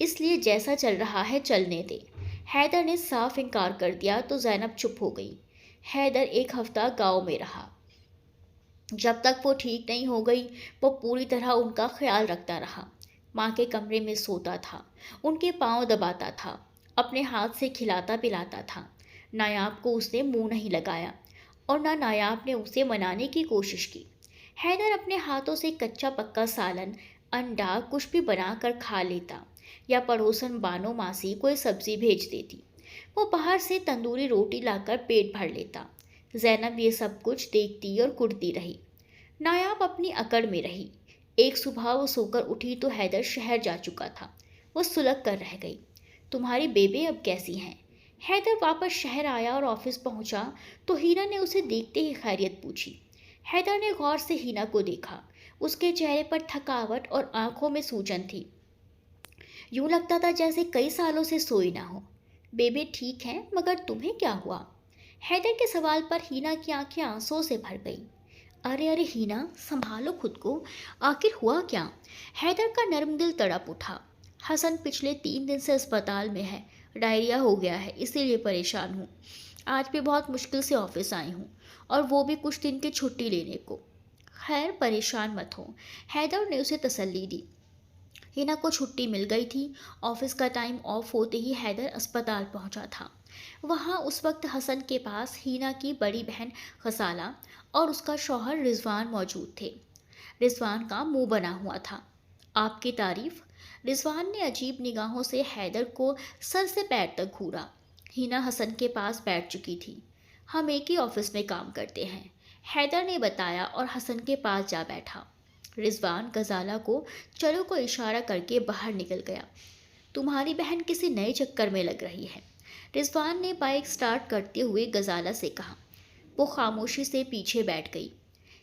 اس لیے جیسا چل رہا ہے چلنے دے۔ حیدر نے صاف انکار کر دیا تو زینب چپ ہو گئی۔ حیدر ایک ہفتہ گاؤں میں رہا۔ جب تک وہ ٹھیک نہیں ہو گئی وہ پوری طرح ان کا خیال رکھتا رہا۔ ماں کے کمرے میں سوتا تھا، ان کے پاؤں دباتا تھا، اپنے ہاتھ سے کھلاتا پلاتا تھا۔ نایاب کو اس نے منہ نہیں لگایا اور نہ نایاب نے اسے منانے کی کوشش کی۔ حیدر اپنے ہاتھوں سے کچا پکا سالن، انڈا کچھ بھی بنا کر کھا لیتا یا پڑوسن بانو ماسی کوئی سبزی بھیج دیتی۔ وہ باہر سے تندوری روٹی لا کر پیٹ بھر لیتا۔ زینب یہ سب کچھ دیکھتی اور کڑتی رہی۔ نایاب اپنی اکڑ میں رہی۔ ایک صبح وہ سو کر اٹھی تو حیدر شہر جا چکا تھا۔ وہ سلگ کر رہ گئی۔ تمہاری بیبے اب کیسی ہیں؟ حیدر واپس شہر آیا اور آفس پہنچا تو ہینا نے اسے دیکھتے ہی خیریت پوچھی۔ حیدر نے غور سے ہینا کو دیکھا۔ اس کے چہرے پر تھکاوٹ اور آنکھوں میں سوجن تھی۔ یوں لگتا تھا جیسے کئی سالوں سے سوئی نہ ہو۔ بیبے ٹھیک ہیں مگر تمہیں کیا ہوا؟ حیدر کے سوال پر ہینا کی آنکھیں آنسوں سے بھر گئیں۔ ارے ارے ہینا، سنبھالو خود کو، آخر ہوا کیا؟ حیدر کا نرم دل تڑپ اٹھا۔ حسن پچھلے 3 دن سے اسپتال میں ہے، ڈائریا ہو گیا ہے، اسی لیے پریشان ہوں۔ آج بھی بہت مشکل سے آفس آئی ہوں اور وہ بھی کچھ دن کی چھٹی لینے کو۔ خیر پریشان مت ہو، حیدر نے اسے تسلی دی۔ ہینا کو چھٹی مل گئی تھی۔ آفس کا ٹائم آف ہوتے ہی حیدر اسپتال پہنچا تھا۔ وہاں اس وقت حسن کے پاس ہینا کی بڑی بہن غزالہ اور اس کا شوہر رضوان موجود تھے۔ رضوان کا منہ بنا ہوا تھا۔ آپ کی تعریف؟ رضوان نے عجیب نگاہوں سے حیدر کو سر سے پیر تک گھورا۔ ہینا حسن کے پاس بیٹھ چکی تھی۔ ہم ایک ہی آفس میں کام کرتے ہیں، حیدر نے بتایا اور حسن کے پاس جا بیٹھا۔ رضوان غزالہ کو چلو کو اشارہ کر کے باہر نکل گیا۔ تمہاری بہن کسی نئے چکر میں لگ رہی ہے، رضوان نے بائک سٹارٹ کرتے ہوئے غزالہ سے کہا۔ وہ خاموشی سے پیچھے بیٹھ گئی۔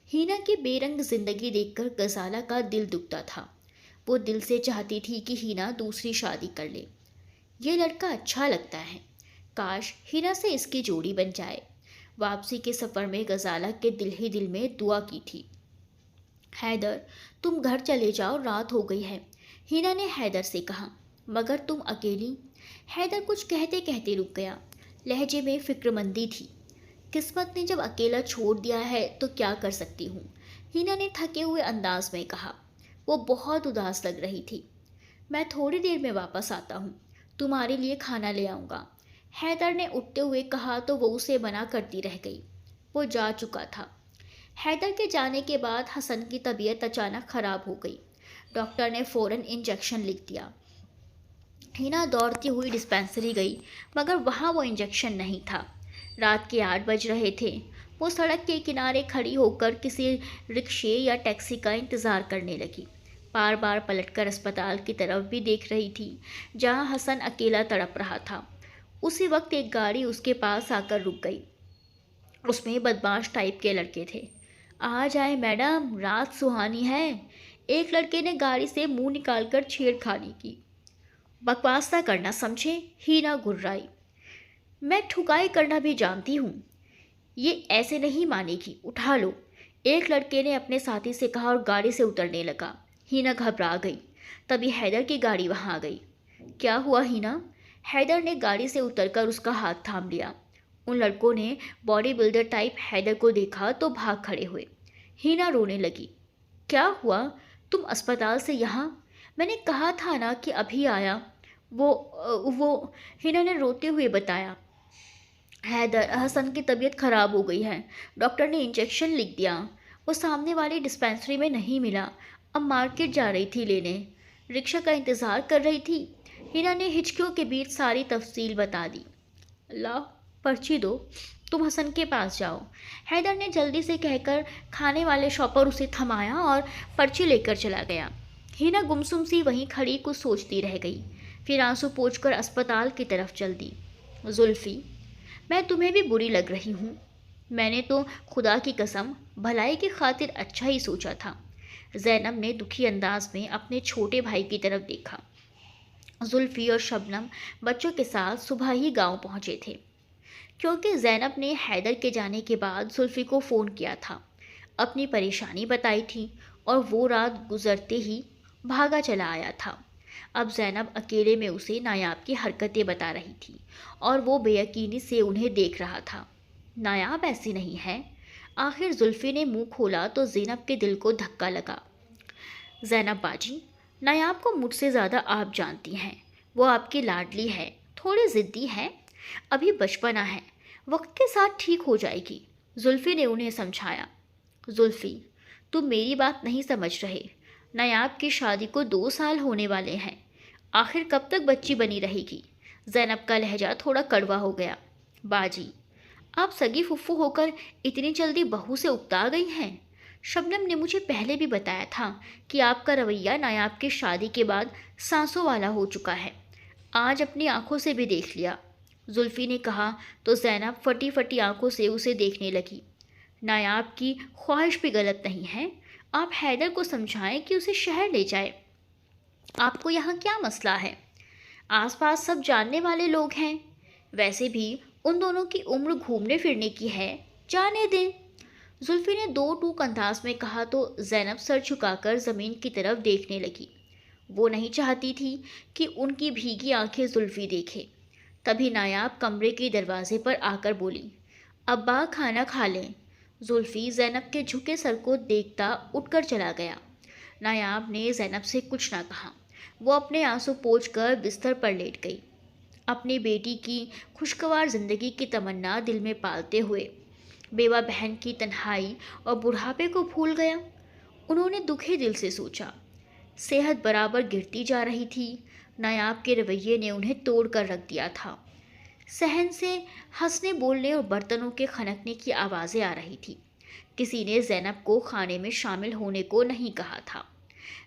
ہینا کی بے رنگ زندگی دیکھ کر غزالہ کا دل دکھتا تھا۔ وہ دل سے چاہتی تھی کہ ہینا دوسری شادی کر لے۔ یہ لڑکا اچھا لگتا ہے، کاش ہینا سے اس کی جوڑی بن جائے۔ واپسی کے سفر میں غزالہ کے دل ہی دل میں دعا کی تھی۔ حیدر تم گھر چلے جاؤ، رات ہو گئی ہے، ہینا نے حیدر سے کہا۔ مگر تم اکیلی؟ حیدر کچھ کہتے کہتے رک گیا۔ لہجے میں فکر مندی تھی۔ قسمت نے جب اکیلا چھوڑ دیا ہے تو کیا کر سکتی ہوں، ہینا نے تھکے ہوئے انداز میں کہا۔ وہ بہت اداس لگ رہی تھی۔ میں تھوڑی دیر میں واپس آتا ہوں، تمہارے لیے کھانا لے آؤں گا، حیدر نے اٹھتے ہوئے کہا تو وہ اسے منع کرتی رہ گئی۔ وہ جا چکا تھا۔ حیدر کے جانے کے بعد حسن کی طبیعت اچانک خراب ہو گئی۔ ڈاکٹر نے فوراً انجیکشن لکھ دیا۔ ہینا دوڑتی ہوئی ڈسپینسری گئی مگر وہاں وہ انجیکشن نہیں تھا۔ رات کے 8 بج رہے تھے۔ وہ سڑک کے کنارے کھڑی ہو کر کسی رکشے یا ٹیکسی کا انتظار کرنے لگی۔ بار بار پلٹ کر اسپتال کی طرف بھی دیکھ رہی تھی جہاں حسن اکیلا تڑپ رہا تھا۔ اسی وقت ایک گاڑی اس کے پاس آ کر رک گئی۔ اس میں بدمعاش ٹائپ کے لڑکے تھے۔ آ جائیں میڈم، رات سہانی ہے، ایک لڑکے نے گاڑی سے منہ نکال کر چھیڑ کھانی کی۔ بکواس نہ کرنا سمجھے، ہینا گھررائی۔ میں ٹھکائی کرنا بھی جانتی ہوں، یہ ایسے نہیں مانے گی، اٹھا لو، ایک لڑکے نے اپنے ساتھی سے کہا اور گاڑی سے اترنے لگا۔ ہینا گھبرا گئی۔ تبھی حیدر کی گاڑی وہاں آ گئی۔ کیا ہوا ہینا؟ حیدر نے گاڑی سے اتر کر اس کا ہاتھ تھام لیا۔ ان لڑکوں نے باڈی بلڈر ٹائپ حیدر کو دیکھا تو بھاگ کھڑے ہوئے۔ ہینا رونے لگی۔ کیا ہوا؟ تم اسپتال سے یہاں؟ میں نے کہا تھا نا کہ ابھی آیا۔ وہ ہینا نے روتے ہوئے بتایا۔ حیدر، حسن کی طبیعت خراب ہو گئی ہے، ڈاکٹر نے انجیکشن لکھ دیا، وہ سامنے والی ڈسپینسری میں نہیں ملا، اب مارکیٹ جا رہی تھی لینے، رکشہ کا انتظار کر رہی تھی۔ ہینا نے ہچکیوں کے بیچ ساری تفصیل بتا دی۔ اللہ، پرچی دو، تم حسن کے پاس جاؤ، حیدر نے جلدی سے کہہ کر کھانے والے شاپر اسے تھمایا اور پرچی لے کر چلا گیا۔ ہینا گمسم سی وہیں کھڑی کچھ سوچتی رہ گئی، پھر آنسو پوچھ کر اسپتال کی طرف چل دی۔ زلفی، میں تمہیں بھی بری لگ رہی ہوں، میں نے تو خدا کی قسم بھلائی کی خاطر اچھا ہی سوچا تھا۔ زینب نے دکھی انداز میں اپنے چھوٹے بھائی کی طرف دیکھا۔ زلفی اور شبنم بچوں کے ساتھ صبح ہی گاؤں پہنچے تھے، کیونکہ زینب نے حیدر کے جانے کے بعد زلفی کو فون کیا تھا، اپنی پریشانی بتائی تھی اور وہ رات گزرتے ہی بھاگا چلا آیا تھا۔ اب زینب اکیلے میں اسے نایاب کی حرکتیں بتا رہی تھی اور وہ بے یقینی سے انہیں دیکھ رہا تھا۔ نایاب ایسی نہیں ہے۔ آخر زلفی نے منہ کھولا تو زینب کے دل کو دھکا لگا۔ زینب باجی، نایاب کو مجھ سے زیادہ آپ جانتی ہیں۔ وہ آپ کی لاڈلی ہے، تھوڑی ضدی ہے، ابھی بچپنا ہے، وقت کے ساتھ ٹھیک ہو جائے گی، زلفی نے انہیں سمجھایا۔ زلفی، تم میری بات نہیں سمجھ رہے۔ نایاب کی شادی کو 2 سال ہونے والے ہیں، آخر کب تک بچی بنی رہے گی؟ زینب کا لہجہ تھوڑا کڑوا ہو گیا۔ باجی، آپ سگی پھپھو ہو کر اتنی جلدی بہو سے اکتا گئی ہیں؟ شبنم نے مجھے پہلے بھی بتایا تھا کہ آپ کا رویہ نایاب کی شادی کے بعد سانسوں والا ہو چکا ہے، آج اپنی آنکھوں سے بھی دیکھ لیا، زلفی نے کہا تو زینب پھٹی پھٹی آنکھوں سے اسے دیکھنے لگی۔ نایاب کی خواہش بھی غلط نہیں ہے، آپ حیدر کو سمجھائیں کہ اسے شہر لے جائے۔ آپ کو یہاں کیا مسئلہ ہے؟ آس پاس سب جاننے والے لوگ ہیں، ویسے بھی ان دونوں کی عمر گھومنے پھرنے کی ہے، جانے دیں۔ زلفی نے 2 ٹوک انداز میں کہا تو زینب سر جھکا کر زمین کی طرف دیکھنے لگی۔ وہ نہیں چاہتی تھی کہ ان کی بھیگی آنکھیں زلفی دیکھے۔ تبھی نایاب کمرے کے دروازے پر آ کر بولی، ابا کھانا کھا لیں۔ زلفی زینب کے جھکے سر کو دیکھتا اٹھ کر چلا گیا۔ نایاب نے زینب سے کچھ نہ کہا، وہ اپنے آنسو پوچھ کر بستر پر لیٹ گئی، اپنی بیٹی کی خوشگوار زندگی کی تمنا دل میں پالتے ہوئے۔ بیوہ بہن کی تنہائی اور بڑھاپے کو بھول گیا، انہوں نے دکھے دل سے سوچا۔ صحت برابر گرتی جا رہی تھی، نایاب کے رویے نے انہیں توڑ کر رکھ دیا تھا۔ صحن سے ہنسنے بولنے اور برتنوں کے کھنکنے کی آوازیں آ رہی تھی۔ کسی نے زینب کو کھانے میں شامل ہونے کو نہیں کہا تھا۔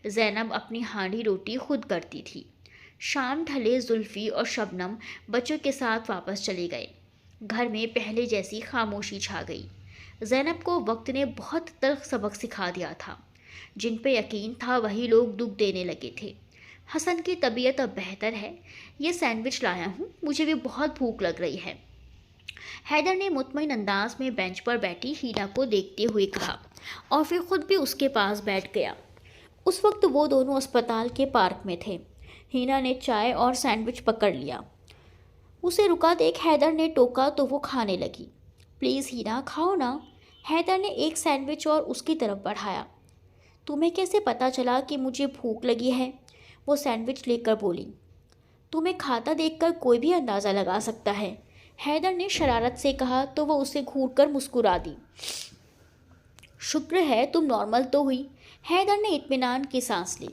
زینب اپنی ہانڈی روٹی خود کرتی تھی۔ شام ڈھلے زلفی اور شبنم بچوں کے ساتھ واپس چلے گئے۔ گھر میں پہلے جیسی خاموشی چھا گئی۔ زینب کو وقت نے بہت تلخ سبق سکھا دیا تھا۔ جن پہ یقین تھا وہی لوگ دکھ دینے لگے تھے۔ حسن کی طبیعت اب بہتر ہے، یہ سینڈوچ لایا ہوں، مجھے بھی بہت بھوک لگ رہی ہے، حیدر نے مطمئن انداز میں بینچ پر بیٹھی ہینا کو دیکھتے ہوئے کہا اور پھر خود بھی اس کے پاس بیٹھ گیا۔ اس وقت وہ دونوں اسپتال کے پارک میں تھے۔ ہینا نے چائے اور سینڈوچ پکڑ لیا۔ اسے رکا دیکھ حیدر نے ٹوکا تو وہ کھانے لگی۔ پلیز ہینا کھاؤ نا، حیدر نے ایک سینڈوچ اور اس کی طرف بڑھایا۔ تمہیں کیسے پتہ چلا کہ مجھے بھوک لگی ہے؟ وہ سینڈوچ لے کر بولی۔ تمہیں کھاتا دیکھ کر کوئی بھی اندازہ لگا سکتا ہے، حیدر نے شرارت سے کہا تو وہ اسے گھور کر مسکرا دی۔ شکر ہے تم نارمل تو ہوئی، حیدر نے اطمینان کی سانس لی۔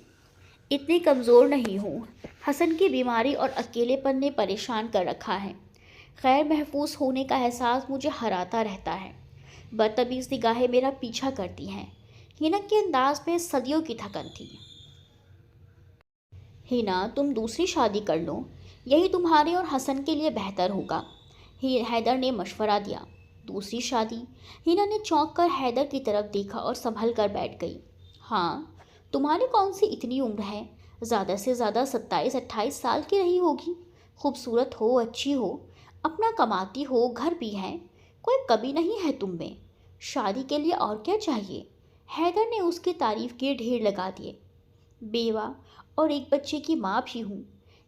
اتنی کمزور نہیں ہوں، حسن کی بیماری اور اکیلے پن نے پریشان کر رکھا ہے، غیر محفوظ ہونے کا احساس مجھے ہراتا رہتا ہے، بدتمیز نگاہیں میرا پیچھا کرتی ہیں۔ ہینا کے انداز میں صدیوں کی تھکن تھی۔ ہینا تم دوسری شادی کر لو، یہی تمہارے اور حسن کے لیے بہتر ہوگا، حیدر نے مشورہ دیا۔ دوسری شادی؟ ہینا نے چونک کر حیدر کی طرف دیکھا اور سنبھل کر بیٹھ گئی۔ ہاں، تمہاری کون سی اتنی عمر ہے، زیادہ سے زیادہ 27-28 سال کی رہی ہوگی، خوبصورت ہو، اچھی ہو، اپنا کماتی ہو، گھر بھی ہے، کوئی کمی نہیں ہے تم میں، شادی کے لیے اور کیا چاہیے؟ حیدر نے اس کی تعریف کے ڈھیر لگا دیے۔ بیوہ اور ایک بچے کی ماں بھی ہوں،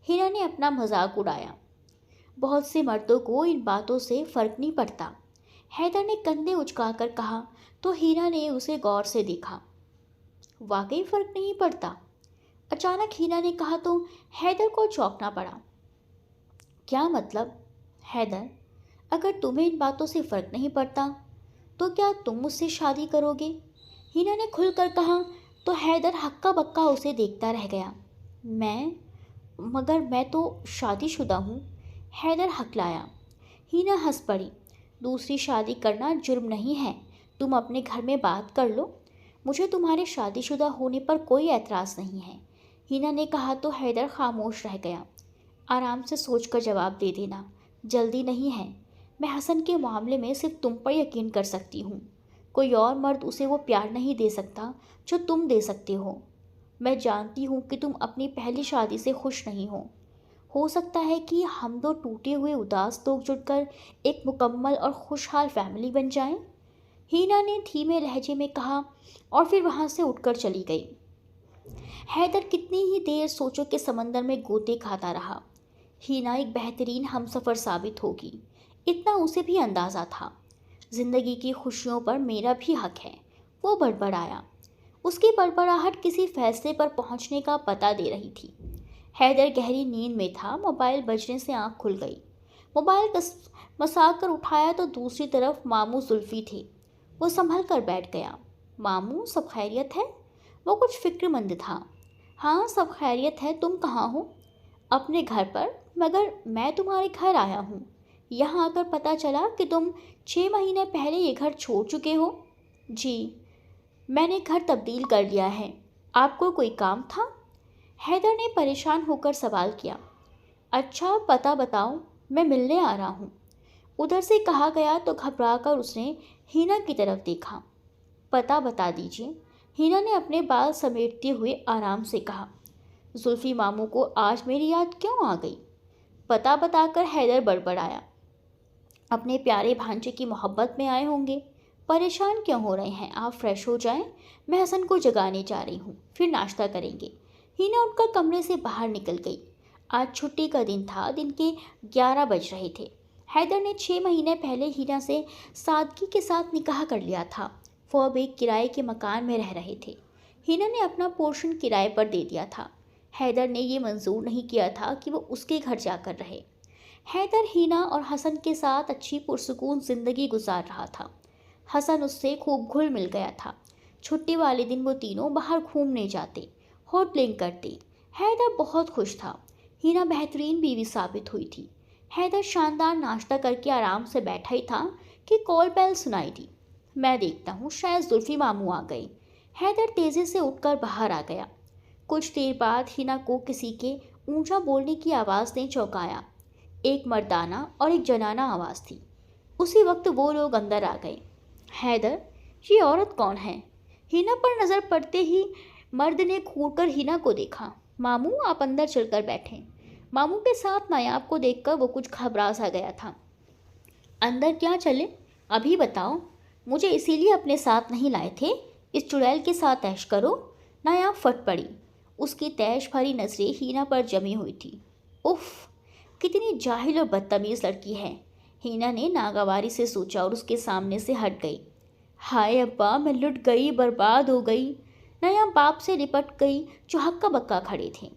ہینا نے اپنا مذاق اڑایا۔ بہت سے مردوں کو ان باتوں سے فرق نہیں پڑتا، حیدر نے کندھے اچکا کر کہا تو ہینا نے اسے غور سے دیکھا۔ واقعی فرق نہیں پڑتا؟ اچانک ہینا نے کہا تو حیدر کو چونکنا پڑا۔ کیا مطلب؟ حیدر، اگر تمہیں ان باتوں سے فرق نہیں پڑتا تو کیا تم مجھ سے شادی کرو گے؟ ہینا نے کھل کر کہا تو حیدر ہکا بکا اسے دیکھتا رہ گیا۔ مگر میں تو شادی شدہ ہوں، حیدر ہکلایا۔ ہینا ہنس پڑی۔ دوسری شادی کرنا جرم نہیں ہے، تم اپنے گھر میں بات کر لو، مجھے تمہارے شادی شدہ ہونے پر کوئی اعتراض نہیں ہے، ہینا نے کہا تو حیدر خاموش رہ گیا۔ آرام سے سوچ کر جواب دے دینا، جلدی نہیں ہے، میں حسن کے معاملے میں صرف تم پر یقین کر سکتی ہوں، کوئی اور مرد اسے وہ پیار نہیں دے سکتا جو تم دے سکتے ہو۔ میں جانتی ہوں کہ تم اپنی پہلی شادی سے خوش نہیں ہو سکتا ہے کہ ہم دو ٹوٹے ہوئے اداس لوگ جڑ کر ایک مکمل اور خوشحال فیملی بن جائیں، ہینا نے دھیمے لہجے میں کہا اور پھر وہاں سے اٹھ کر چلی گئی۔ حیدر کتنی ہی دیر سوچوں کے سمندر میں گوتے کھاتا رہا۔ ہینا ایک بہترین ہمسفر ثابت ہوگی، اتنا اسے بھی اندازہ تھا۔ زندگی کی خوشیوں پر میرا بھی حق ہے، وہ بڑبڑایا۔ اس کی بڑبڑاہٹ کسی فیصلے پر پہنچنے کا پتہ دے رہی تھی۔ حیدر گہری نیند میں تھا، موبائل بجنے سے آنکھ کھل گئی۔ موبائل مسا کر اٹھایا تو دوسری طرف ماموں زلفی تھے۔ وہ سنبھل کر بیٹھ گیا۔ ماموں، سب خیریت ہے؟ وہ کچھ فکر مند تھا۔ ہاں سب خیریت ہے، تم کہاں ہو؟ اپنے گھر پر، مگر میں تمہارے گھر آیا ہوں۔ یہاں آ کر پتہ چلا کہ تم 6 مہینے پہلے یہ گھر چھوڑ چکے ہو۔ جی، میں نے گھر تبدیل کر لیا ہے۔ آپ کو کوئی کام تھا؟ حیدر نے پریشان ہو کر سوال کیا۔ اچھا پتہ بتاؤ، میں ملنے آ رہا ہوں، ادھر سے کہا گیا تو گھبرا کر اس نے ہینا کی طرف دیکھا۔ پتہ بتا دیجیے، ہینا نے اپنے بال سمیٹتے ہوئے آرام سے کہا۔ زلفی ماموں کو آج میری یاد کیوں آ گئی؟ پتہ بتا کر حیدر بڑبڑایا۔ اپنے پیارے بھانجے کی محبت میں آئے ہوں گے۔ پریشان کیوں ہو رہے ہیں؟ آپ فریش ہو جائیں، میں حسن کو جگانے جا رہی ہوں، پھر ناشتہ کریں گے۔ ہینا اٹھ کر کمرے سے باہر نکل گئی۔ آج چھٹی کا دن تھا، دن کے 11 بج رہے تھے۔ حیدر نے 6 مہینے پہلے ہینا سے سادگی کے ساتھ نکاح کر لیا تھا۔ وہ اب ایک کرائے کے مکان میں رہ رہے تھے۔ ہینا نے اپنا پورشن کرائے پر دے دیا تھا۔ حیدر نے یہ منظور نہیں کیا تھا کہ وہ اس کے گھر جا کر رہے۔ حیدر ہینا اور حسن کے ساتھ اچھی پرسکون زندگی گزار رہا تھا۔ حسن اس سے خوب گھل مل گیا تھا۔ چھٹی والے دن وہ تینوں باہر گھومنے جاتے، ہوٹلنگ کرتے۔ حیدر بہت خوش تھا۔ ہینا بہترین بیوی ثابت ہوئی تھی۔ حیدر شاندار ناشتہ کر کے آرام سے بیٹھا ہی تھا کہ کال بیل سنائی دی۔ میں دیکھتا ہوں شاید زلفی ماموں آ گئے۔ حیدر تیزی سے اٹھ کر باہر آ گیا۔ کچھ دیر بعد ہینا کو کسی کے اونچا بولنے کی آواز نے چونکایا۔ ایک مردانہ اور ایک جنانہ آواز تھی۔ اسی وقت وہ لوگ اندر آ گئے۔ حیدر، یہ عورت کون ہے؟ ہینا پر نظر پڑتے ہی مرد نے گھور کر ہینا کو دیکھا۔ ماموں، آپ اندر چل کر بیٹھیں۔ ماموں کے ساتھ نایاب کو دیکھ کر وہ کچھ گھبرا سا گیا تھا۔ اندر کیا چلے؟ ابھی بتاؤ، مجھے اسی لیے اپنے ساتھ نہیں لائے تھے، اس چڑیل کے ساتھ عیش کرو۔ نایاب پھٹ پڑی۔ اس کی تیش بھری نظریں ہینا پر جمی ہوئی تھی۔ اف، کتنی جاہل اور بدتمیز لڑکی ہے، ہینا نے ناگواری سے سوچا اور اس کے سامنے سے ہٹ گئی۔ ہائے ابا، میں لٹ گئی، برباد ہو گئی۔ نایاب باپ سے لپٹ گئی جو ہکا بکا کھڑے تھے۔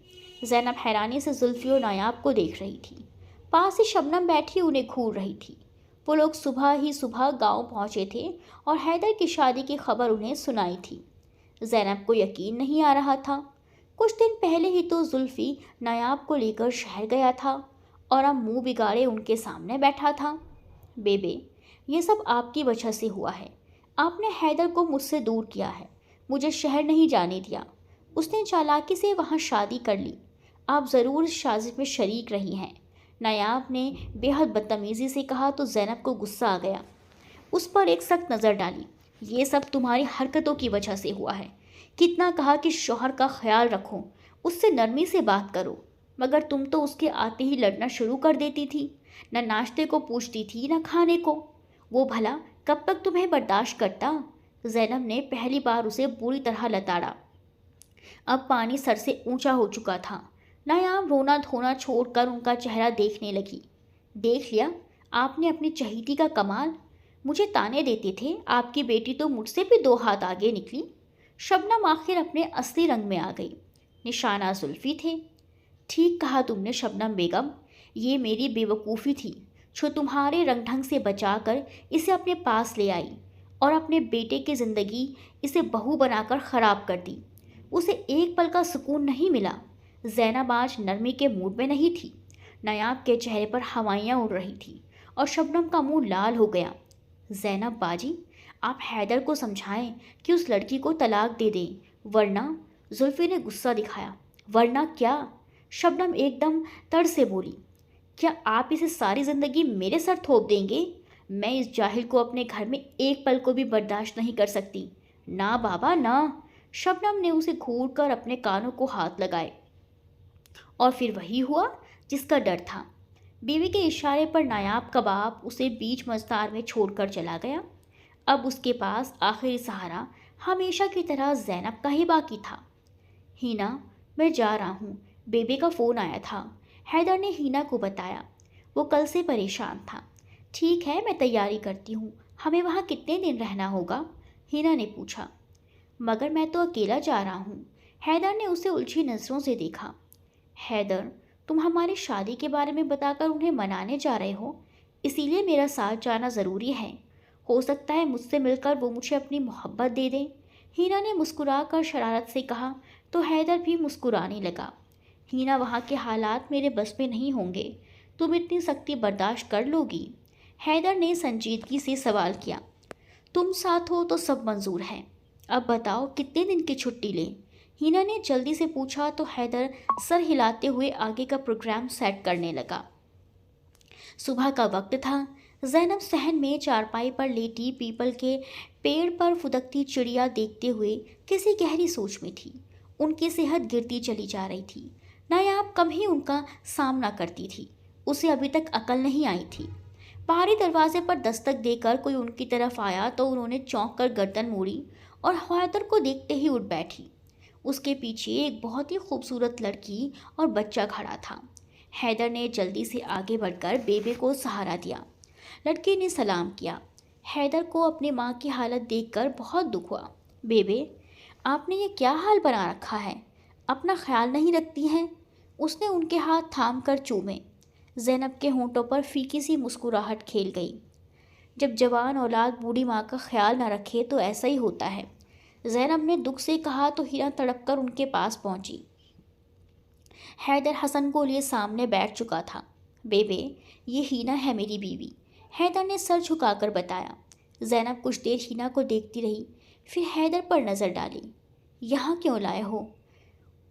زینب حیرانی سے زلفی اور نایاب کو دیکھ رہی تھی۔ پاس ہی شبنم بیٹھی انہیں گھور رہی تھی۔ وہ لوگ صبح گاؤں پہنچے تھے اور حیدر کی شادی کی خبر انہیں سنائی تھی۔ زینب کو یقین نہیں آ رہا تھا۔ کچھ دن پہلے ہی تو زلفی نایاب کو لے کر شہر گیا تھا اور اب منہ بگاڑے ان کے سامنے بیٹھا تھا۔ بیبے، یہ سب آپ کی وجہ سے ہوا ہے۔ آپ نے حیدر کو مجھ سے دور کیا ہے، مجھے شہر نہیں جانے دیا۔ اس نے چالاکی سے وہاں شادی کر لی۔ آپ ضرور اس سازش میں شریک رہی ہیں۔ نایاب نے بے حد بدتمیزی سے کہا تو زینب کو غصہ آ گیا۔ اس پر ایک سخت نظر ڈالی۔ یہ سب تمہاری حرکتوں کی وجہ سے ہوا ہے۔ کتنا کہا کہ شوہر کا خیال رکھو، اس سے نرمی سے بات کرو، مگر تم تو اس کے آتے ہی لڑنا شروع کر دیتی تھی۔ نہ ناشتے کو پوچھتی تھی، نہ کھانے کو۔ وہ بھلا کب تک تمہیں برداشت کرتا؟ زینب نے پہلی بار اسے بری طرح لتاڑا۔ اب پانی سر سے اونچا ہو چکا تھا۔ نایاب رونا دھونا چھوڑ کر ان کا چہرہ دیکھنے لگی۔ دیکھ لیا آپ نے اپنی چہیتی کا کمال؟ مجھے تانے دیتے تھے، آپ کی بیٹی تو مجھ سے بھی 2 ہاتھ آگے نکلی۔ شبنم آخر اپنے اصلی رنگ میں آ گئی۔ نشانہ زلفی تھے۔ ٹھیک کہا تم نے شبنم بیگم، یہ میری بے وقوفی تھی جو تمہارے رنگ ڈھنگ سے بچا کر اسے اپنے پاس لے آئی اور اپنے بیٹے کی زندگی اسے بہو بنا کر خراب کر دی۔ اسے ایک پل کا سکون نہیں ملا۔ زینب آج نرمی کے موڈ میں نہیں تھی۔ نایاب کے چہرے پر ہوائیاں اڑ رہی تھی اور شبنم کا منہ لال ہو گیا۔ زینب باجی، آپ حیدر کو سمجھائیں کہ اس لڑکی کو طلاق دے دیں، ورنہ… زلفی نے غصہ دکھایا۔ ورنہ کیا؟ شبنم ایک دم تڑ سے بولی۔ کیا آپ اسے ساری زندگی میرے سر تھوپ دیں گے؟ میں اس جاہل کو اپنے گھر میں ایک پل کو بھی برداشت نہیں کر سکتی۔ نہ بابا نہ۔ شبنم نے اسے گھور کر اپنے کانوں کو ہاتھ لگائے۔ اور پھر وہی ہوا جس کا ڈر تھا۔ بیوی کے اشارے پر نایاب کا باپ اسے بیچ مزدار میں چھوڑ کر چلا گیا۔ اب اس کے پاس آخری سہارا ہمیشہ کی طرح زینب کا ہی باقی تھا۔ ہینا، میں جا رہا ہوں، بیبے کا فون آیا تھا، حیدر نے ہینا کو بتایا۔ وہ کل سے پریشان تھا۔ ٹھیک ہے، میں تیاری کرتی ہوں۔ ہمیں وہاں کتنے دن رہنا ہوگا؟ ہینا نے پوچھا۔ مگر میں تو اکیلا جا رہا ہوں۔ حیدر نے اسے الجھی نظروں سے دیکھا۔ حیدر، تم ہماری شادی کے بارے میں بتا کر انہیں منانے جا رہے ہو، اسی لیے میرا ساتھ جانا ضروری ہے۔ ہو سکتا ہے مجھ سے مل کر وہ مجھے اپنی محبت دے دیں۔ ہینا نے مسکرا کر شرارت سے کہا تو حیدر بھی مسکرانے لگا۔ ہینا، وہاں کے حالات میرے بس میں نہیں ہوں گے، تم اتنی سختی برداشت کر لو گی؟ حیدر نے سنجیدگی سے سوال کیا۔ تم ساتھ ہو تو سب منظور ہے۔ اب بتاؤ کتنے دن کی چھٹی لیں؟ ہینا نے جلدی سے پوچھا تو حیدر سر ہلاتے ہوئے آگے کا پروگرام سیٹ کرنے لگا۔ صبح کا وقت تھا۔ زینب صحن میں چارپائی پر لیٹی پیپل کے پیڑ پر پھدکتی چڑیا دیکھتے ہوئے کسی گہری سوچ میں تھی۔ ان کی صحت گرتی چلی جا رہی تھی۔ نایاب کم ہی ان کا سامنا کرتی تھی، اسے ابھی تک عقل نہیں آئی تھی۔ باہری دروازے پر دستک دے کر کوئی ان کی طرف آیا تو انہوں نے چونک کر گردن موڑی اور حیدر کو دیکھتے ہی اٹھ بیٹھی۔ اس کے پیچھے ایک بہت ہی خوبصورت لڑکی اور بچہ کھڑا تھا۔ حیدر نے جلدی سے آگے بڑھ کر بیبے کو سہارا دیا۔ لڑکی نے سلام کیا۔ حیدر کو اپنی ماں کی حالت دیکھ کر بہت دکھ ہوا۔ بیبے، آپ نے یہ کیا حال بنا رکھا ہے؟ اپنا خیال نہیں رکھتی ہیں؟ اس نے ان کے ہاتھ تھام کر چومے۔ زینب کے ہونٹوں پر پھیکی سی مسکراہٹ کھیل گئی۔ جب جوان اولاد بوڑھی ماں کا خیال نہ رکھے تو ایسا ہی ہوتا ہے، زینب نے دکھ سے کہا تو ہینا تڑپ کر ان کے پاس پہنچی۔ حیدر حسن کو لیے سامنے بیٹھ چکا تھا۔ بیبے، یہ ہینا ہے میری بیوی، حیدر نے سر جھکا کر بتایا۔ زینب کچھ دیر ہینا کو دیکھتی رہی، پھر حیدر پر نظر ڈالی۔ یہاں کیوں لائے ہو؟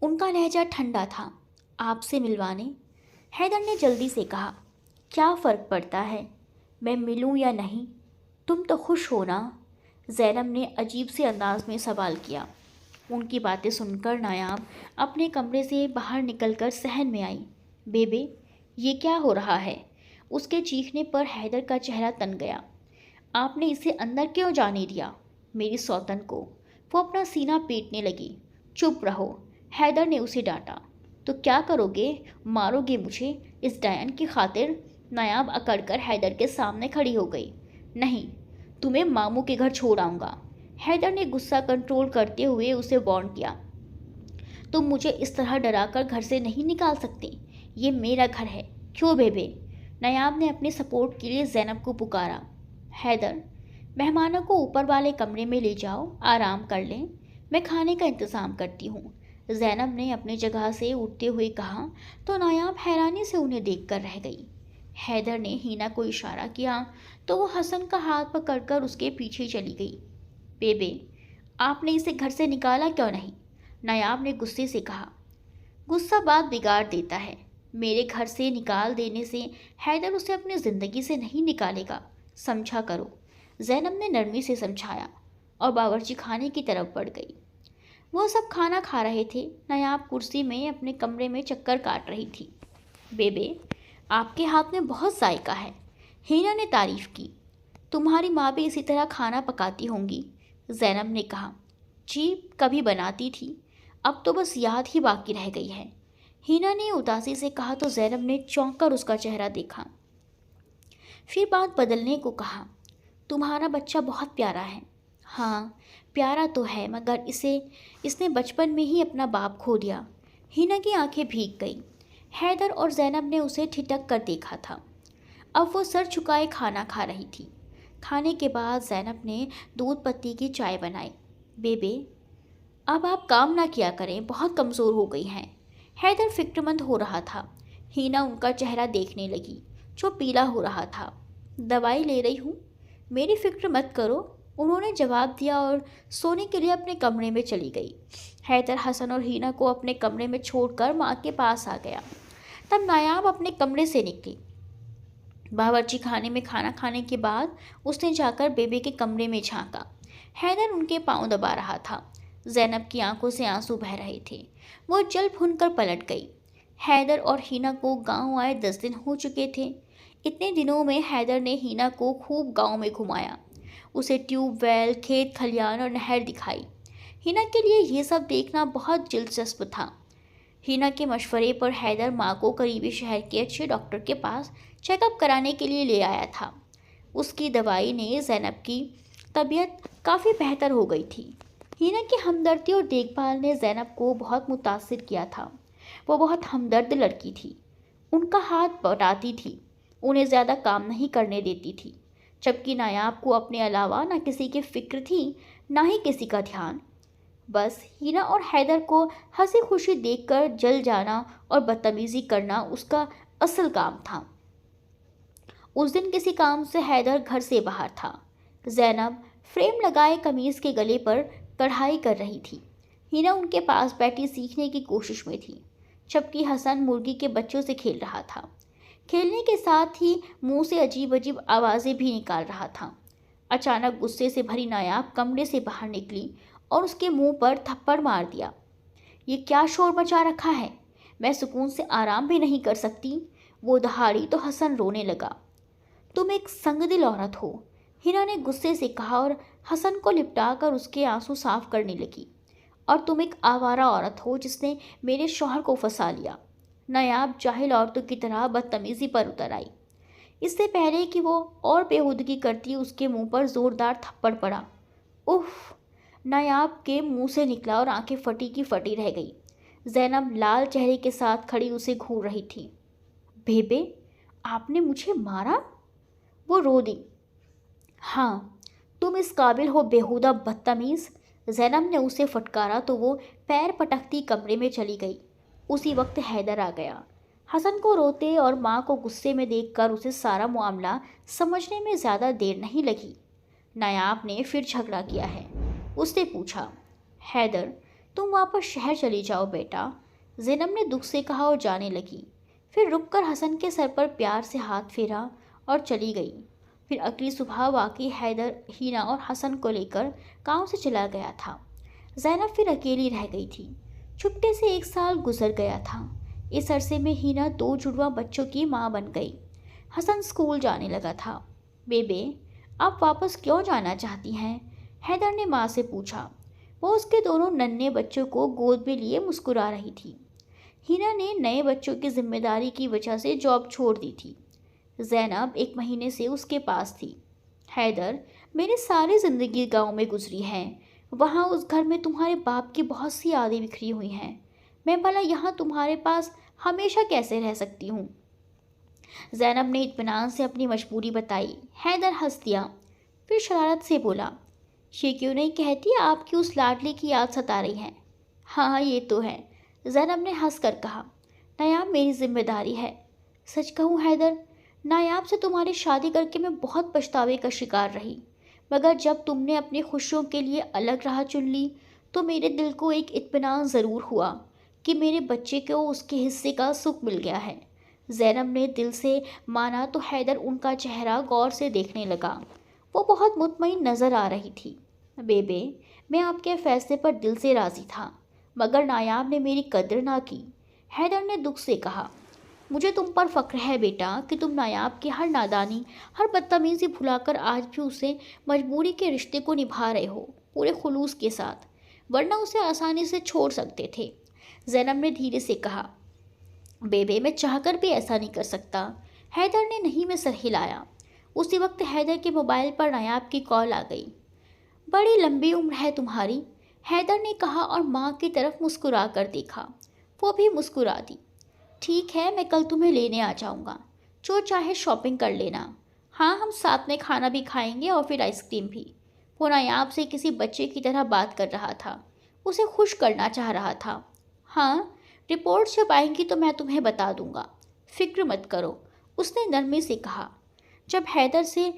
ان کا لہجہ ٹھنڈا تھا۔ آپ سے ملوانے، حیدر نے جلدی سے کہا۔ کیا فرق پڑتا ہے، میں ملوں یا نہیں؟ تم تو خوش ہو نا؟ زینب نے عجیب سے انداز میں سوال کیا۔ ان کی باتیں سن کر نایاب اپنے کمرے سے باہر نکل کر صحن میں آئی۔ بیبے، یہ کیا ہو رہا ہے؟ اس کے چیخنے پر حیدر کا چہرہ تن گیا۔ آپ نے اسے اندر کیوں جانے دیا؟ میری سوتن کو۔ وہ اپنا سینہ پیٹنے لگی۔ چپ رہو، حیدر نے اسے ڈانٹا۔ تو کیا کرو گے؟ مارو گے مجھے اس ڈائن کی خاطر؟ نایاب اکڑ کر حیدر کے سامنے کھڑی ہو گئی۔ نہیں، تمہیں ماموں کے گھر چھوڑ آؤں گا، حیدر نے غصہ کنٹرول کرتے ہوئے اسے وارن کیا۔ تم مجھے اس طرح ڈرا کر گھر سے نہیں نکال سکتے، یہ میرا گھر ہے۔ کیوں بیبے؟ نایاب نے اپنے سپورٹ کے لیے زینب کو پکارا۔ حیدر، مہمانوں کو اوپر والے کمرے میں لے جاؤ، آرام کر لیں، میں کھانے کا انتظام کرتی ہوں، زینب نے اپنی جگہ سے اٹھتے ہوئے کہا تو نایاب حیرانی سے انہیں دیکھ کر رہ گئی۔ حیدر نے ہینا کو اشارہ کیا تو وہ حسن کا ہاتھ پکڑ کر اس کے پیچھے چلی گئی۔ بیبے، آپ نے اسے گھر سے نکالا کیوں نہیں؟ نایاب نے غصے سے کہا۔ غصہ بات بگاڑ دیتا ہے، میرے گھر سے نکال دینے سے حیدر اسے اپنی زندگی سے نہیں نکالے گا، سمجھا کرو، زینب نے نرمی سے سمجھایا اور باورچی خانے کی طرف بڑھ گئی۔ وہ سب کھانا کھا رہے تھے۔ نایاب کرسی میں اپنے کمرے میں چکر کاٹ رہی تھی۔ بیبے، آپ کے ہاتھ میں بہت ذائقہ ہے، ہینا نے تعریف کی۔ تمہاری ماں بھی اسی طرح کھانا پکاتی ہوں گی، زینب نے کہا۔ جی، کبھی بناتی تھی، اب تو بس یاد ہی باقی رہ گئی ہے، ہینا نے اداسی سے کہا تو زینب نے چونک کر اس کا چہرہ دیکھا۔ پھر بات بدلنے کو کہا۔ تمہارا بچہ بہت پیارا ہے۔ ہاں، پیارا تو ہے، مگر اس نے بچپن میں ہی اپنا باپ کھو دیا۔ ہینا کی آنکھیں بھیگ گئیں۔ حیدر اور زینب نے اسے ٹھٹک کر دیکھا تھا۔ اب وہ سر جھکائے کھانا کھا رہی تھی۔ کھانے کے بعد زینب نے دودھ پتی کی چائے بنائی۔ بیبے، اب آپ کام نہ کیا کریں، بہت کمزور ہو گئی ہیں، حیدر فکر مند ہو رہا تھا۔ ہینا ان کا چہرہ دیکھنے لگی جو پیلا ہو رہا تھا۔ دوائی لے رہی ہوں، میری فکر مت کرو، انہوں نے جواب دیا اور سونے کے لیے اپنے کمرے میں چلی گئی۔ حیدر حسن اور ہینا کو اپنے کمرے میں چھوڑ کر ماں کے پاس آ گیا۔ تب نایاب اپنے کمرے سے نکلی۔ باورچی خانے میں کھانا کھانے کے بعد اس نے جا کر بیبے کے کمرے میں جھانکا۔ حیدر ان کے پاؤں دبا رہا تھا۔ زینب کی آنکھوں سے آنسو بہہ رہے تھے۔ وہ جل بھن کر پلٹ گئی۔ حیدر اور ہینا کو گاؤں آئے 10 دن ہو چکے تھے۔ اتنے دنوں میں حیدر نے ہینا کو خوب گاؤں میں گھمایا، اسے ٹیوب ویل، کھیت کھلیان اور نہر دکھائی۔ ہینا کے لیے یہ سب دیکھنا بہت دلچسپ تھا۔ ہینا کے مشورے پر حیدر ماں کو قریبی شہر کے اچھے ڈاکٹر کے پاس چیک اپ کرانے کے لیے لے آیا تھا۔ اس کی دوائی نے زینب کی طبیعت کافی بہتر ہو گئی تھی۔ ہینا کی ہمدردی اور دیکھ بھال نے زینب کو بہت متاثر کیا تھا۔ وہ بہت ہمدرد لڑکی تھی، ان کا ہاتھ بٹاتی تھی، انہیں زیادہ کام نہیں کرنے دیتی تھی، جبکہ نایاب کو اپنے علاوہ نہ کسی کی فکر تھی نہ ہی کسی کا دھیان۔ بس ہینا اور حیدر کو ہنسی خوشی دیکھ کر جل جانا اور بدتمیزی کرنا اس کا اصل کام تھا۔ اس دن کسی کام سے حیدر گھر سے باہر تھا۔ زینب فریم لگائے قمیص کے گلے پر کڑھائی کر رہی تھی۔ ہینا ان کے پاس بیٹھی سیکھنے کی کوشش میں تھی، جبکہ حسن مرغی کے بچوں سے کھیل رہا تھا۔ کھیلنے کے ساتھ ہی منہ سے عجیب عجیب آوازیں بھی نکال رہا تھا۔ اچانک غصے سے بھری نایاب کمرے سے باہر نکلی اور اس کے منہ پر تھپڑ مار دیا۔ یہ کیا شور مچا رکھا ہے؟ میں سکون سے آرام بھی نہیں کر سکتی۔ وہ دہاڑی تو حسن رونے لگا۔ تم ایک سنگ دل عورت ہو، ہینا نے غصے سے کہا اور حسن کو لپٹا کر اس کے آنسو صاف کرنے لگی۔ اور تم ایک آوارہ عورت ہو جس نے میرے شوہر کو پھنسا لیا۔ نایاب جاہل عورتوں کی طرح بدتمیزی پر اتر آئی۔ اس سے پہلے کہ وہ اور بےہودگی کرتی اس کے منہ پر زوردار تھپڑ پڑا۔ اف! نایاب کے منہ سے نکلا اور آنکھیں پھٹی کی پھٹی رہ گئی۔ زینب لال چہرے کے ساتھ کھڑی اسے گھور رہی تھی۔ بیبے، آپ نے مجھے مارا؟ وہ رو دی۔ ہاں، تم اس قابل ہو بےہودہ بدتمیز؟ زینب نے اسے پھٹکارا تو وہ پیر پٹکتی کمرے میں چلی گئی۔ اسی وقت حیدر آ گیا۔ حسن کو روتے اور ماں کو غصے میں دیکھ کر اسے سارا معاملہ سمجھنے میں زیادہ دیر نہیں لگی۔ نایاب نے پھر جھگڑا کیا ہے؟ اس نے پوچھا۔ حیدر، تم واپس شہر چلی جاؤ بیٹا، زینب نے دکھ سے کہا اور جانے لگی۔ پھر رک کر حسن کے سر پر پیار سے ہاتھ پھیرا اور چلی گئی۔ پھر اگلی صبح واقعی حیدر ہینا اور حسن کو لے کر گاؤں سے چلا گیا تھا۔ زینب پھر اکیلی رہ گئی تھی۔ چھٹے سے 1 سال گزر گیا تھا۔ اس عرصے میں ہینا 2 جڑواں بچوں کی ماں بن گئی۔ حسن اسکول جانے لگا تھا۔ بیبے، آپ واپس کیوں جانا چاہتی ہیں؟ حیدر نے ماں سے پوچھا۔ وہ اس کے دونوں ننھے بچوں کو گود میں لیے مسکرا رہی تھی۔ ہینا نے نئے بچوں کی ذمہ داری کی وجہ سے جاب چھوڑ دی تھی۔ زینب 1 مہینے سے اس کے پاس تھی۔ حیدر، میری ساری زندگی گاؤں میں گزری ہے۔ وہاں اس گھر میں تمہارے باپ کی بہت سی یادیں بکھری ہوئی ہیں۔ میں بھلا یہاں تمہارے پاس ہمیشہ کیسے رہ سکتی ہوں؟ زینب نے اطمینان سے اپنی مجبوری بتائی۔ حیدر ہنس دیا، پھر شرارت سے بولا، یہ کیوں نہیں کہتی آپ کی اس لاڈلی کی یاد ستا رہی ہے؟ ہاں یہ تو ہے، زینب نے ہنس کر کہا۔ نایاب میری ذمہ داری ہے۔ سچ کہوں حیدر، نایاب سے تمہاری شادی کر کے میں بہت پچھتاوے کا شکار رہی، مگر جب تم نے اپنی خوشیوں کے لیے الگ راہ چن لی تو میرے دل کو ایک اطمینان ضرور ہوا کہ میرے بچے کو اس کے حصے کا سکھ مل گیا ہے۔ زینب نے دل سے مانا تو حیدر ان کا چہرہ غور سے دیکھنے لگا۔ وہ بہت مطمئن نظر آ رہی تھی۔ بیبے، میں آپ کے فیصلے پر دل سے راضی تھا، مگر نایاب نے میری قدر نہ کی، حیدر نے دکھ سے کہا۔ مجھے تم پر فخر ہے بیٹا کہ تم نایاب کی ہر نادانی، ہر بدتمیزی بھلا کر آج بھی اسے مجبوری کے رشتے کو نبھا رہے ہو، پورے خلوص کے ساتھ، ورنہ اسے آسانی سے چھوڑ سکتے تھے، زینب نے دھیرے سے کہا۔ بیبے، میں چاہ کر بھی ایسا نہیں کر سکتا، حیدر نے نہیں میں سر ہلایا۔ اسی وقت حیدر کے موبائل پر نایاب کی کال آ گئی۔ بڑی لمبی عمر ہے تمہاری، حیدر نے کہا اور ماں کی طرف مسکرا کر دیکھا۔ وہ بھی مسکرا دی۔ ٹھیک ہے، میں کل تمہیں لینے آ جاؤں گا، جو چاہے شاپنگ کر لینا۔ ہاں، ہم ساتھ میں کھانا بھی کھائیں گے اور پھر آئس کریم بھی۔ وہ نایاب سے کسی بچے کی طرح بات کر رہا تھا، اسے خوش کرنا چاہ رہا تھا۔ ہاں، رپورٹ جب آئیں گی تو میں تمہیں بتا دوں گا، فکر مت کرو، اس نے نرمی سے کہا۔ جب حیدر سے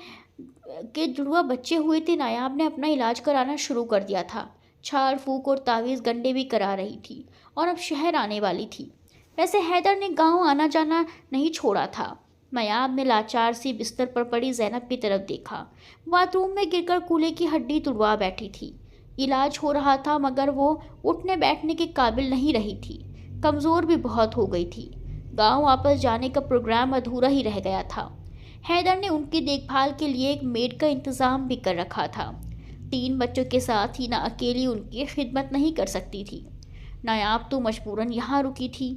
کے جڑواں بچے ہوئے تھے، نایاب نے اپنا علاج کرانا شروع کر دیا تھا۔ چھاڑ پھونک اور تعویذ گنڈے بھی کرا رہی تھی اور اب شہر آنے والی تھی۔ ویسے حیدر نے گاؤں آنا جانا نہیں چھوڑا تھا۔ نایاب نے لاچار سی بستر پر پڑی زینب کی طرف دیکھا۔ باتھ روم میں گر کر کولے کی ہڈی تڑوا بیٹھی تھی۔ علاج ہو رہا تھا مگر وہ اٹھنے بیٹھنے کے قابل نہیں رہی تھی، کمزور بھی بہت ہو گئی تھی۔ گاؤں واپس جانے کا پروگرام ادھورا ہی رہ گیا تھا۔ حیدر نے ان کی دیکھ بھال کے لیے ایک میڈ کا انتظام بھی کر رکھا تھا۔ 3 بچوں کے ساتھ ہینا اکیلی ان کی خدمت نہیں کر سکتی تھی۔ نایاب تو مجبوراً یہاں رکی تھی۔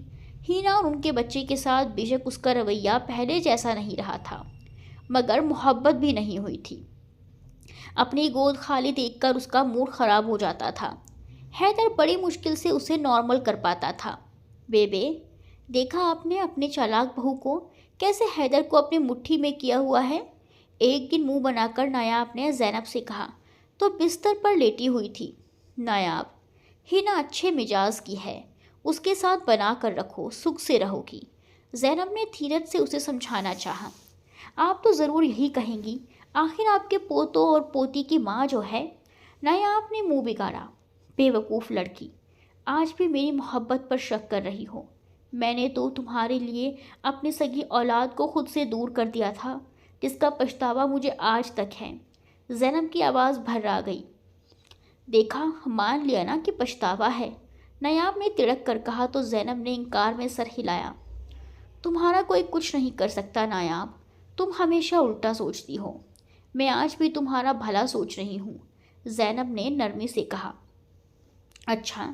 ہینا اور ان کے بچے کے ساتھ بے شک اس کا رویہ پہلے جیسا نہیں رہا تھا، مگر محبت بھی نہیں ہوئی تھی۔ اپنی گود خالی دیکھ کر اس کا موڈ خراب ہو جاتا تھا۔ حیدر بڑی مشکل سے اسے نارمل کر پاتا تھا۔ بیبے، دیکھا آپ نے اپنے چالاک بہو کو، کیسے حیدر کو اپنی مٹھی میں کیا ہوا ہے؟ ایک دن منہ بنا کر نایاب نے زینب سے کہا تو بستر پر لیٹی ہوئی تھی۔ نایاب، ہینا اچھے مزاج کی ہے، اس کے ساتھ بنا کر رکھو، سکھ سے رہو گی۔ زینب نے دھیرج سے اسے سمجھانا چاہا۔ آپ تو ضرور یہی کہیں گی، آخر آپ کے پوتوں اور پوتی کی ماں جو ہے۔ نایاب نے منہ بگاڑا۔ بے وقوف لڑکی، آج بھی میری محبت پر شک کر رہی ہو۔ میں نے تو تمہارے لیے اپنی سگی اولاد کو خود سے دور کر دیا تھا، جس کا پچھتاوا مجھے آج تک ہے۔ زینب کی آواز بھر آ گئی۔ دیکھا، مان لیا نا کہ پچھتاوا ہے، نایاب نے تڑک کر کہا تو زینب نے انکار میں سر ہلایا۔ تمہارا کوئی کچھ نہیں کر سکتا نایاب، تم ہمیشہ الٹا سوچتی ہو۔ میں آج بھی تمہارا بھلا سوچ رہی ہوں، زینب نے نرمی سے کہا۔ اچھا،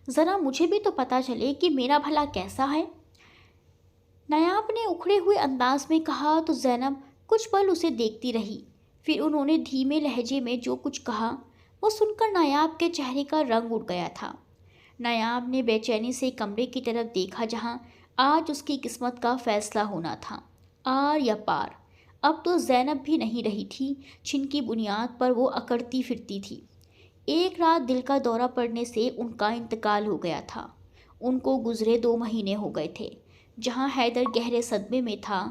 ذرا مجھے بھی تو پتہ چلے کہ میرا بھلا کیسا ہے، نایاب نے اکھڑے ہوئے انداز میں کہا تو زینب کچھ پل اسے دیکھتی رہی۔ پھر انہوں نے دھیمے لہجے میں جو کچھ کہا وہ سن کر نایاب کے چہرے کا رنگ اڑ گیا تھا۔ نایاب نے بے چینی سے کمرے کی طرف دیکھا جہاں آج اس کی قسمت کا فیصلہ ہونا تھا، آر یا پار۔ اب تو زینب بھی نہیں رہی تھی جن کی بنیاد پر وہ اکڑتی پھرتی تھی۔ ایک رات دل کا دورہ پڑنے سے ان کا انتقال ہو گیا تھا۔ ان کو گزرے 2 مہینے ہو گئے تھے۔ جہاں حیدر گہرے صدمے میں تھا،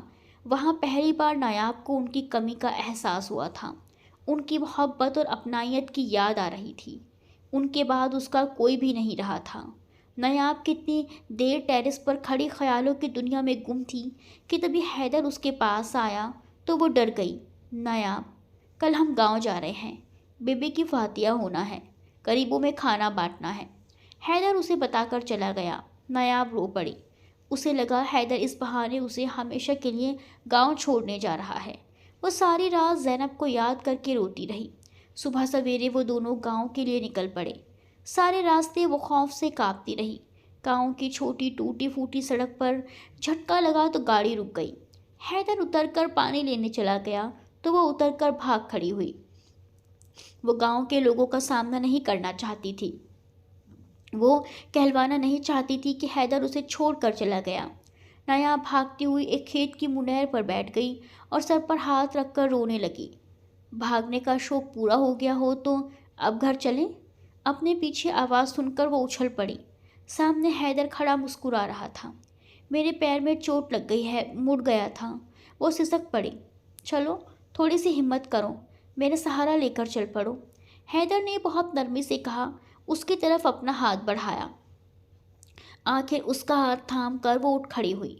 وہاں پہلی بار نایاب کو ان کی کمی کا احساس ہوا تھا۔ ان کی محبت اور اپنائیت کی یاد آ رہی تھی۔ ان کے بعد اس کا کوئی بھی نہیں رہا تھا۔ نایاب کتنی دیر ٹیرس پر کھڑی خیالوں کی دنیا میں گم تھی کہ تبھی حیدر اس کے پاس آیا تو وہ ڈر گئی۔ نایاب، کل ہم گاؤں جا رہے ہیں، بیبی کی فاتحہ ہونا ہے، قریبوں میں کھانا بانٹنا ہے۔ حیدر اسے بتا کر چلا گیا۔ نایاب رو پڑی۔ اسے لگا حیدر اس بہانے اسے ہمیشہ کے لیے گاؤں چھوڑنے جا رہا ہے۔ وہ ساری رات زینب کو یاد کر کے روتی رہی۔ صبح سویرے وہ دونوں گاؤں کے لیے نکل پڑے۔ سارے راستے وہ خوف سے کانپتی رہی۔ گاؤں کی چھوٹی ٹوٹی پھوٹی سڑک پر جھٹکا لگا تو گاڑی رک گئی۔ حیدر اتر کر پانی لینے چلا گیا تو وہ اتر کر بھاگ کھڑی ہوئی۔ وہ گاؤں کے لوگوں کا سامنا نہیں کرنا چاہتی تھی۔ وہ کہلوانا نہیں چاہتی تھی کہ حیدر اسے چھوڑ کر چلا گیا۔ نایاب بھاگتی ہوئی ایک کھیت کی منیر پر بیٹھ گئی اور سر پر ہاتھ رکھ کر رونے لگی۔ بھاگنے کا شوق پورا ہو گیا ہو تو اب گھر چلیں؟ اپنے پیچھے آواز سن کر وہ اچھل پڑی۔ سامنے حیدر کھڑا مسکرا رہا تھا۔ میرے پیر میں چوٹ لگ گئی ہے، مڑ گیا تھا، وہ سسک پڑی۔ چلو تھوڑی سی ہمت کرو، میرے سہارا لے کر چل پڑو، حیدر نے بہت نرمی سے کہا۔ اس کی طرف اپنا ہاتھ بڑھایا۔ آخر اس کا ہاتھ تھام کر وہ اٹھ کھڑی ہوئی۔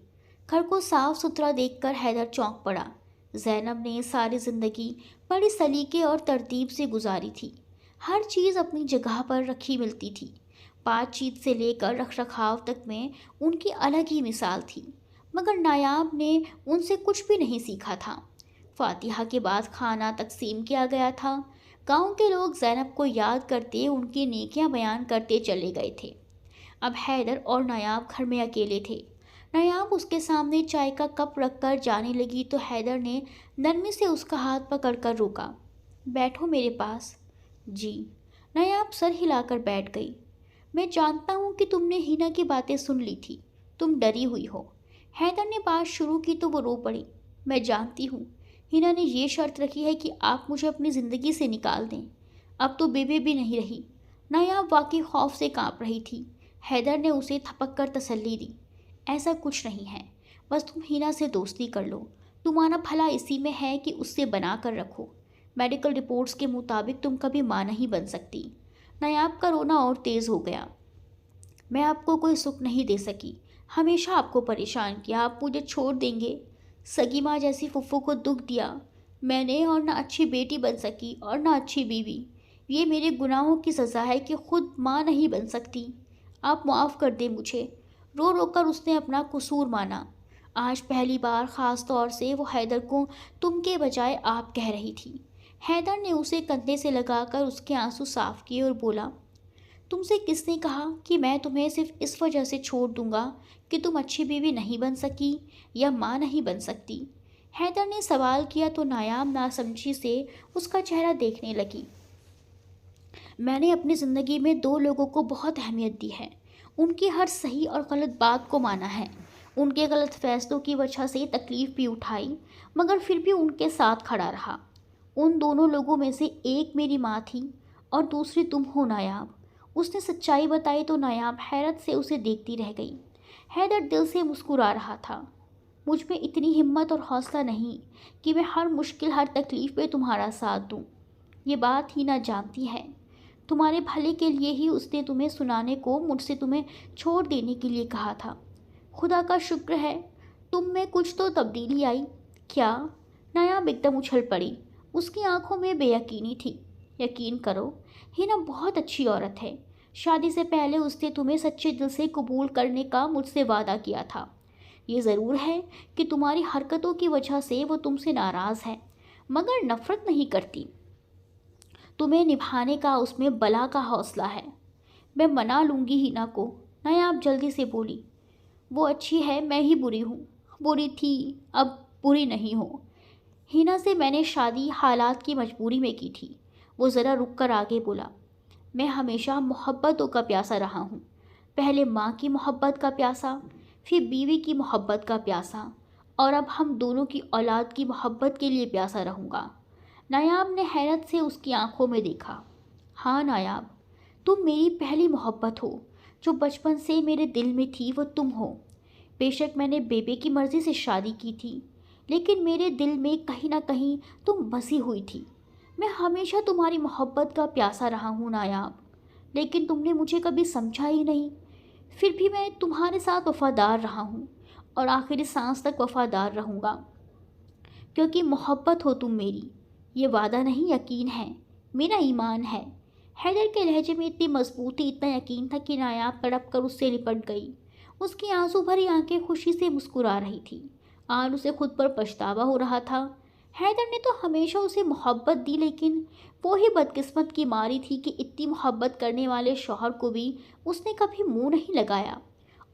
گھر کو صاف ستھرا دیکھ کر حیدر چونک پڑا۔ زینب نے ساری زندگی بڑی سلیقے اور ترتیب سے گزاری تھی۔ ہر چیز اپنی جگہ پر رکھی ملتی تھی۔ بات چیت سے لے کر رکھ رکھاؤ تک میں ان کی الگ ہی مثال تھی، مگر نایاب نے ان سے کچھ بھی نہیں سیکھا تھا۔ فاتحہ کے بعد کھانا تقسیم کیا گیا تھا۔ گاؤں کے لوگ زینب کو یاد کرتے ان کی نیکیاں بیان کرتے چلے گئے تھے۔ اب حیدر اور نایاب گھر میں اکیلے تھے۔ نایاب اس کے سامنے چائے کا کپ رکھ کر جانے لگی تو حیدر نے نرمی سے اس کا ہاتھ پکڑ کر روکا۔ بیٹھو میرے پاس۔ جی۔ نایاب سر ہلا کر بیٹھ گئی۔ میں جانتا ہوں کہ تم نے ہینا کی باتیں سن لی تھی، تم ڈری ہوئی ہو۔ حیدر نے بات شروع کی تو وہ رو پڑی۔ میں جانتی ہوں، ہینا نے یہ شرط رکھی ہے کہ آپ مجھے اپنی زندگی سے نکال دیں۔ اب تو بیبی بھی نہیں رہی۔ نایاب واقعی خوف سے کانپ رہی تھی۔ حیدر نے اسے تھپک کر تسلی دی۔ ایسا کچھ نہیں ہے، بس تم ہینا سے دوستی کر لو، تمہارا بھلا اسی میں ہے کہ اس سے بنا کر رکھو۔ میڈیکل رپورٹس کے مطابق تم کبھی ماں نہیں بن سکتی۔ نایاب کا رونا اور تیز ہو گیا۔ میں آپ کو کوئی سکھ نہیں دے سکی، ہمیشہ آپ کو پریشان کیا، آپ مجھے چھوڑ دیں گے، سگی ماں جیسی پھپھو کو دکھ دیا میں نے، اور نہ اچھی بیٹی بن سکی اور نہ اچھی بیوی۔ یہ میرے گناہوں کی سزا ہے کہ خود ماں نہیں بن سکتی۔ آپ معاف کر دیں مجھے۔ رو رو کر اس نے اپنا قصور مانا۔ آج پہلی بار خاص طور سے وہ حیدر کو تم کے بجائے آپ کہہ رہی تھی۔ حیدر نے اسے کندھے سے لگا کر اس کے آنسو صاف کیے اور بولا، تم سے کس نے کہا کہ میں تمہیں صرف اس وجہ سے چھوڑ دوں گا کہ تم اچھی بیوی نہیں بن سکی یا ماں نہیں بن سکتی؟ حیدر نے سوال کیا تو نایاب ناسمجھی سے اس کا چہرہ دیکھنے لگی۔ میں نے اپنی زندگی میں دو لوگوں کو بہت اہمیت دی ہے، ان کی ہر صحیح اور غلط بات کو مانا ہے، ان کے غلط فیصلوں کی وجہ سے تکلیف بھی اٹھائی، مگر پھر بھی ان کے ساتھ کھڑا رہا۔ ان دونوں لوگوں میں سے ایک میری ماں تھی اور دوسری تم ہو نایاب۔ اس نے سچائی بتائی تو نایاب حیرت سے اسے دیکھتی رہ گئی۔ حیدر دل سے مسکرا رہا تھا۔ مجھ میں اتنی ہمت اور حوصلہ نہیں کہ میں ہر مشکل ہر تکلیف میں تمہارا ساتھ دوں۔ یہ بات ہی نہ جانتی ہے، تمہارے بھلے کے لیے ہی اس نے تمہیں سنانے کو مجھ سے تمہیں چھوڑ دینے کے لیے کہا تھا۔ خدا کا شکر ہے تم میں کچھ تو تبدیلی آئی۔ کیا؟ نایاب ایک دم اچھل پڑی، اس کی آنکھوں میں بے یقینی تھی۔ یقین کرو، ہینا بہت اچھی عورت ہے۔ شادی سے پہلے اس نے تمہیں سچے دل سے قبول کرنے کا مجھ سے وعدہ کیا تھا۔ یہ ضرور ہے کہ تمہاری حرکتوں کی وجہ سے وہ تم سے ناراض ہے، مگر نفرت نہیں کرتی۔ تمہیں نبھانے کا اس میں بلا کا حوصلہ ہے۔ میں منا لوں گی ہینا کو، نایاب جلدی سے بولی۔ وہ اچھی ہے، میں ہی بری ہوں، بری تھی اب بری نہیں ہوں۔ ہینا سے میں نے شادی حالات کی مجبوری میں کی تھی۔ وہ ذرا رک کر آگے بولا، میں ہمیشہ محبتوں کا پیاسا رہا ہوں، پہلے ماں کی محبت کا پیاسا، پھر بیوی کی محبت کا پیاسا، اور اب ہم دونوں کی اولاد کی محبت کے لیے پیاسا رہوں گا۔ نایاب نے حیرت سے اس کی آنکھوں میں دیکھا۔ ہاں نایاب، تم میری پہلی محبت ہو، جو بچپن سے میرے دل میں تھی وہ تم ہو۔ بے شک میں نے بیبے کی مرضی سے شادی کی تھی، لیکن میرے دل میں کہیں نہ کہیں تم بسی ہوئی تھی۔ میں ہمیشہ تمہاری محبت کا پیاسا رہا ہوں نایاب، لیکن تم نے مجھے کبھی سمجھا ہی نہیں۔ پھر بھی میں تمہارے ساتھ وفادار رہا ہوں اور آخری سانس تک وفادار رہوں گا، کیونکہ محبت ہو تم میری۔ یہ وعدہ نہیں، یقین ہے، میرا ایمان ہے۔ حیدر کے لہجے میں اتنی مضبوطی، اتنا یقین تھا کہ نایاب تڑپ کر اس سے لپٹ گئی۔ اس کی آنسو بھری آنکھیں خوشی سے مسکرا رہی تھی اور اسے خود پر پچھتاوا ہو رہا تھا۔ حیدر نے تو ہمیشہ اسے محبت دی، لیکن وہی بدقسمت کی ماری تھی کہ اتنی محبت کرنے والے شوہر کو بھی اس نے کبھی منہ نہیں لگایا،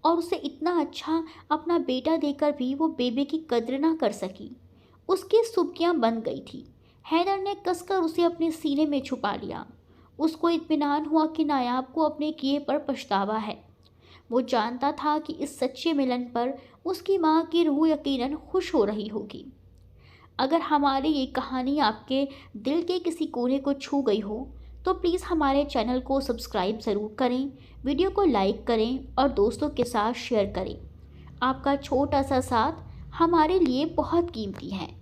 اور اسے اتنا اچھا اپنا بیٹا دے کر بھی وہ بیبے کی قدر نہ کر سکی۔ اس کی سبکیاں بند گئی تھی۔ حیدر نے کس کر اسے اپنے سینے میں چھپا لیا۔ اس کو اطمینان ہوا کہ نایاب کو اپنے کیے پر پچھتاوا ہے۔ وہ جانتا تھا کہ اس سچے ملن پر اس کی ماں کی روح یقیناً خوش ہو رہی ہوگی۔ اگر ہماری یہ کہانی آپ کے دل کے کسی کونے کو چھو گئی ہو تو پلیز ہمارے چینل کو سبسکرائب ضرور کریں، ویڈیو کو لائک کریں اور دوستوں کے ساتھ شیئر کریں۔ آپ کا چھوٹا سا ساتھ ہمارے لیے بہت قیمتی ہے۔